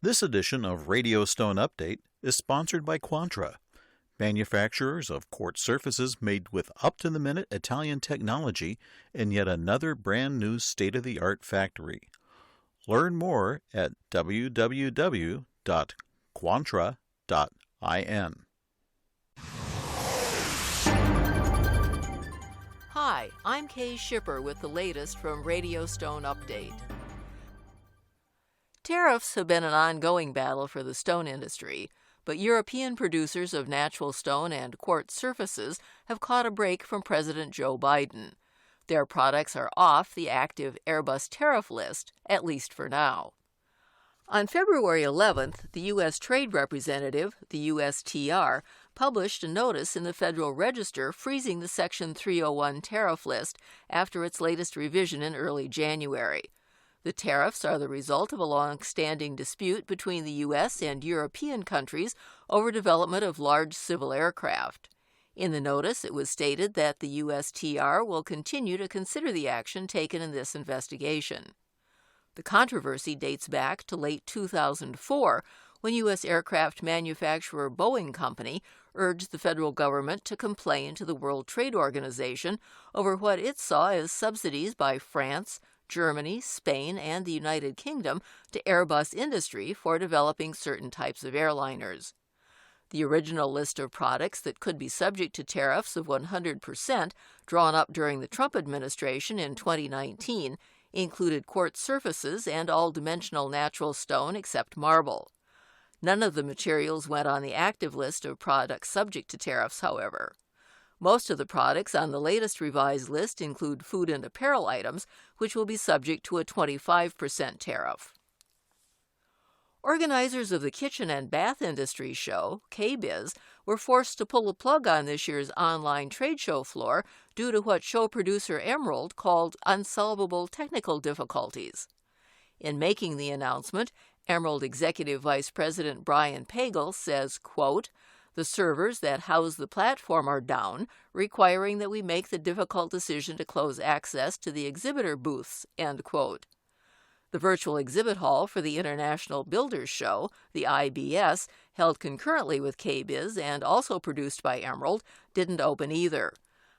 This edition of Radio Stone Update is sponsored by Quantra, manufacturers of quartz surfaces made with up-to-the-minute Italian technology in yet another brand-new state-of-the-art factory. Learn more at www.quantra.in. Hi, I'm Kay Shipper with the latest from Radio Stone Update. Tariffs have been an ongoing battle for the stone industry, but European producers of natural stone and quartz surfaces have caught a break from President Joe Biden. Their products are off the active Airbus tariff list, at least for now. On February 11th, the U.S. Trade Representative, the USTR, published a notice in the Federal Register freezing the Section 301 tariff list after its latest revision in early January. The tariffs are the result of a long-standing dispute between the U.S. and European countries over development of large civil aircraft. In the notice, it was stated that the USTR will continue to consider the action taken in this investigation. The controversy dates back to late 2004, when U.S. aircraft manufacturer Boeing Company urged the federal government to complain to the World Trade Organization over what it saw as subsidies by France, Germany, Spain, and the United Kingdom to Airbus industry for developing certain types of airliners. The original list of products that could be subject to tariffs of 100%, drawn up during the Trump administration in 2019, included quartz surfaces and all-dimensional natural stone except marble. None of the materials went on the active list of products subject to tariffs, however. Most of the products on the latest revised list include food and apparel items, which will be subject to a 25% tariff. Organizers of the Kitchen and Bath Industry Show, KBIS, were forced to pull the plug on this year's online trade show floor due to what show producer Emerald called unsolvable technical difficulties. In making the announcement, Emerald Executive Vice President Brian Pagel says, quote, "The servers that house the platform are down, requiring that we make the difficult decision to close access to the exhibitor booths," end quote. The virtual exhibit hall for the International Builders Show, the IBS, held concurrently with KBIS and also produced by Emerald, didn't open either.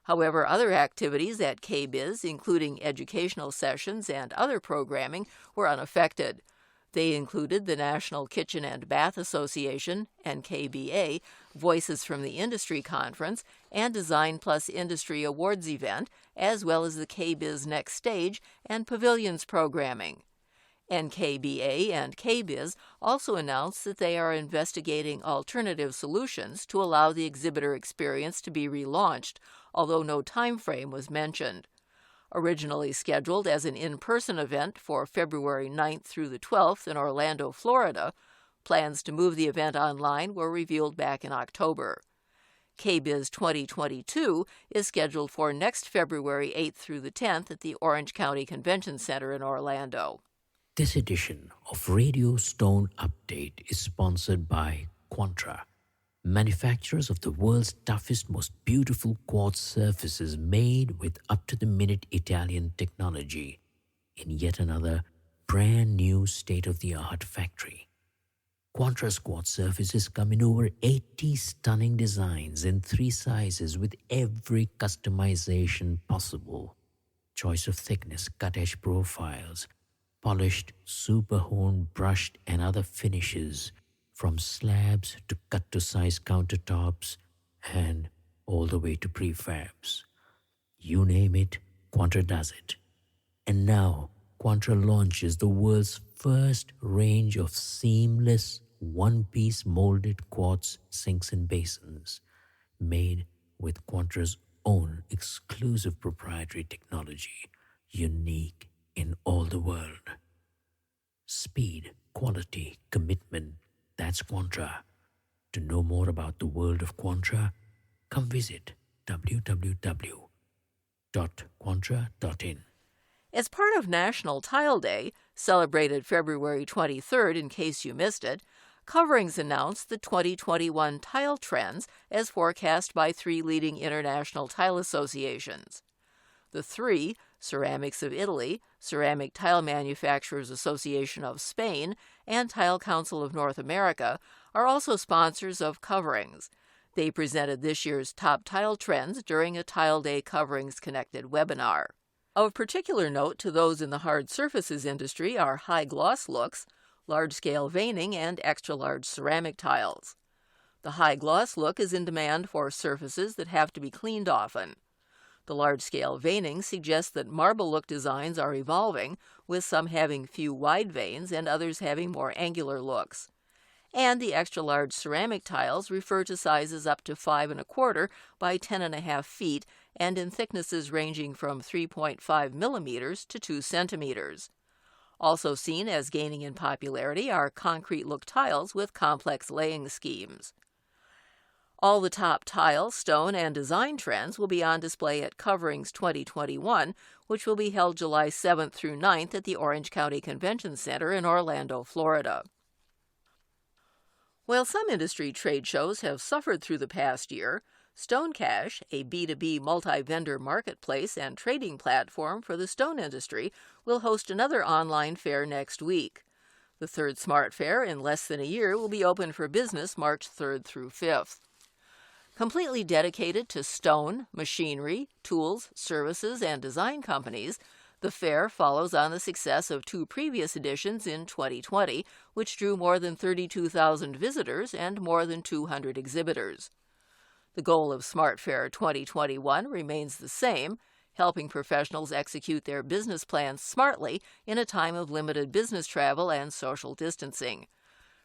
However, other activities at KBIS, including educational sessions and other programming, were unaffected. They included the National Kitchen and Bath Association, NKBA, Voices from the Industry Conference, and Design Plus Industry Awards event, as well as the KBIS Next Stage and Pavilions programming. NKBA and KBIS also announced that they are investigating alternative solutions to allow the exhibitor experience to be relaunched, although no time frame was mentioned. Originally scheduled as an in-person event for February 9th through the 12th in Orlando, Florida, plans to move the event online were revealed back in October. KBIS 2022 is scheduled for next February 8th through the 10th at the Orange County Convention Center in Orlando. This edition of Radio Stone Update is sponsored by Quantra, manufacturers of the world's toughest, most beautiful quartz surfaces made with up-to-the-minute Italian technology in yet another brand new state-of-the-art factory. Quantra's quartz surfaces come in over 80 stunning designs in 3 sizes with every customization possible. Choice of thickness, cut-edge profiles, polished, super-honed, brushed and other finishes, from slabs to cut-to-size countertops and all the way to prefabs. You name it, Quantra does it. And now, Quantra launches the world's first range of seamless, one-piece molded quartz sinks and basins, made with Quantra's own exclusive proprietary technology, unique in all the world. Speed, quality, commitment, that's Quantra. To know more about the world of Quantra, come visit www.quantra.in. As part of National Tile Day, celebrated February 23rd in case you missed it, Coverings announced the 2021 tile trends as forecast by 3 leading international tile associations. The 3, Ceramics of Italy, Ceramic Tile Manufacturers Association of Spain, and Tile Council of North America are also sponsors of Coverings. They presented this year's top tile trends during a Tile Day Coverings Connected webinar. Of particular note to those in the hard surfaces industry are high gloss looks, large-scale veining, and extra-large ceramic tiles. The high gloss look is in demand for surfaces that have to be cleaned often. The large-scale veining suggests that marble look designs are evolving, with some having few wide veins and others having more angular looks. And the extra-large ceramic tiles refer to sizes up to 5 1/4 by 10.5 feet and in thicknesses ranging from 3.5 millimeters to 2 centimeters. Also seen as gaining in popularity are concrete look tiles with complex laying schemes. All the top tile, stone, and design trends will be on display at Coverings 2021, which will be held July 7th through 9th at the Orange County Convention Center in Orlando, Florida. While some industry trade shows have suffered through the past year, StoneCash, a B2B multi-vendor marketplace and trading platform for the stone industry, will host another online fair next week. The third Smart Fair in less than a year will be open for business March 3rd through 5th. Completely dedicated to stone, machinery, tools, services, and design companies, the fair follows on the success of 2 previous editions in 2020, which drew more than 32,000 visitors and more than 200 exhibitors. The goal of Smart Fair 2021 remains the same, helping professionals execute their business plans smartly in a time of limited business travel and social distancing.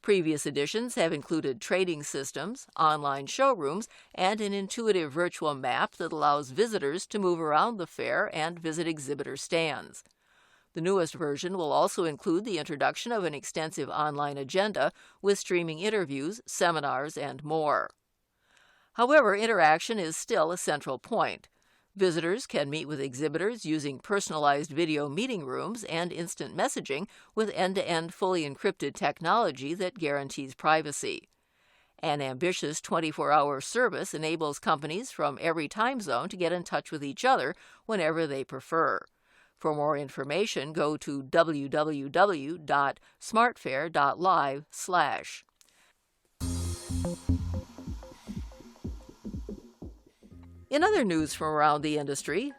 Previous editions have included trading systems, online showrooms, and an intuitive virtual map that allows visitors to move around the fair and visit exhibitor stands. The newest version will also include the introduction of an extensive online agenda with streaming interviews, seminars, and more. However, interaction is still a central point. Visitors can meet with exhibitors using personalized video meeting rooms and instant messaging with end-to-end fully encrypted technology that guarantees privacy. An ambitious 24-hour service enables companies from every time zone to get in touch with each other whenever they prefer. For more information, go to www.smartfair.live/. In other news from around the industry,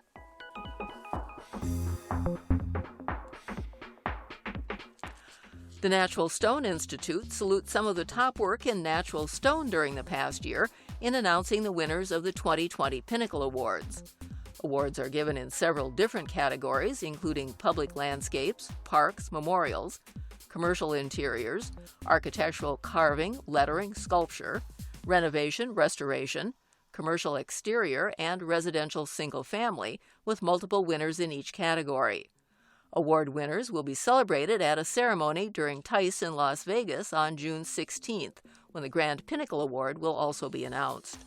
the Natural Stone Institute salutes some of the top work in natural stone during the past year in announcing the winners of the 2020 Pinnacle Awards. Awards are given in several different categories, including public landscapes, parks, memorials, commercial interiors, architectural carving, lettering, sculpture, renovation, restoration, commercial exterior, and residential single-family, with multiple winners in each category. Award winners will be celebrated at a ceremony during TICE in Las Vegas on June 16th, when the Grand Pinnacle Award will also be announced.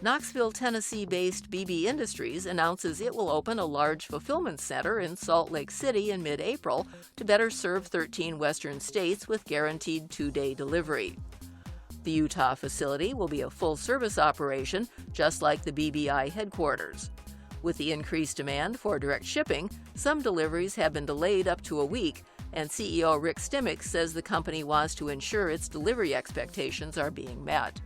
Knoxville, Tennessee-based BB Industries announces it will open a large fulfillment center in Salt Lake City in mid-April to better serve 13 western states with guaranteed 2-day delivery. The Utah facility will be a full-service operation, just like the BBI headquarters. With the increased demand for direct shipping, some deliveries have been delayed up to a week, and CEO Rick Stimmick says the company wants to ensure its delivery expectations are being met.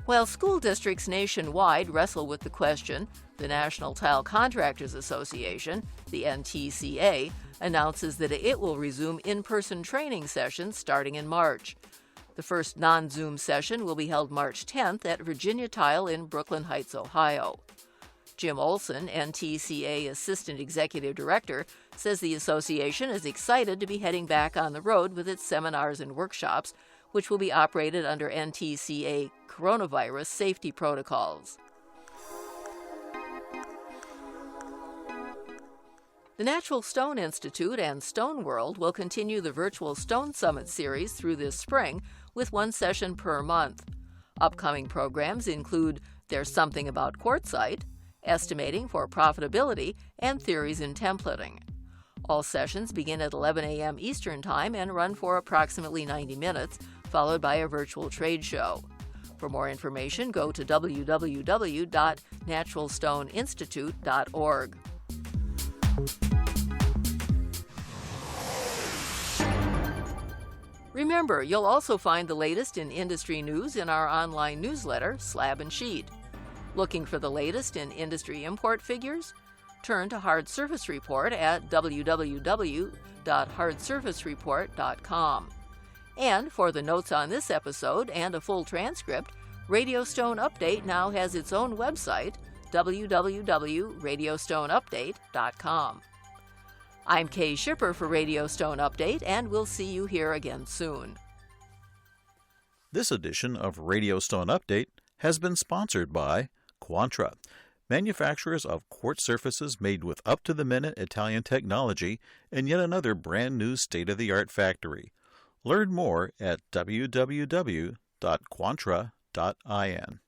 While school districts nationwide wrestle with the question, the National Tile Contractors Association, the NTCA, announces that it will resume in-person training sessions starting in March. The first non-Zoom session will be held March 10th at Virginia Tile in Brooklyn Heights, Ohio. Jim Olson, NTCA Assistant Executive Director, says the association is excited to be heading back on the road with its seminars and workshops, which will be operated under NTCA coronavirus safety protocols. The Natural Stone Institute and Stone World will continue the virtual Stone Summit series through this spring with one session per month. Upcoming programs include There's Something About Quartzite, Estimating for Profitability, and Theories in Templating. All sessions begin at 11 a.m. Eastern Time and run for approximately 90 minutes, followed by a virtual trade show. For more information, go to www.naturalstoneinstitute.org. Remember, you'll also find the latest in industry news in our online newsletter, Slab and Sheet. Looking for the latest in industry import figures? Turn to Hard Surface Report at www.hardsurfacereport.com. And for the notes on this episode and a full transcript, Radio Stone Update now has its own website, www.radiostoneupdate.com. I'm Kay Shipper for Radio Stone Update, and we'll see you here again soon. This edition of Radio Stone Update has been sponsored by Quantra, manufacturers of quartz surfaces made with up-to-the-minute Italian technology in yet another brand-new state-of-the-art factory. Learn more at www.quantra.in.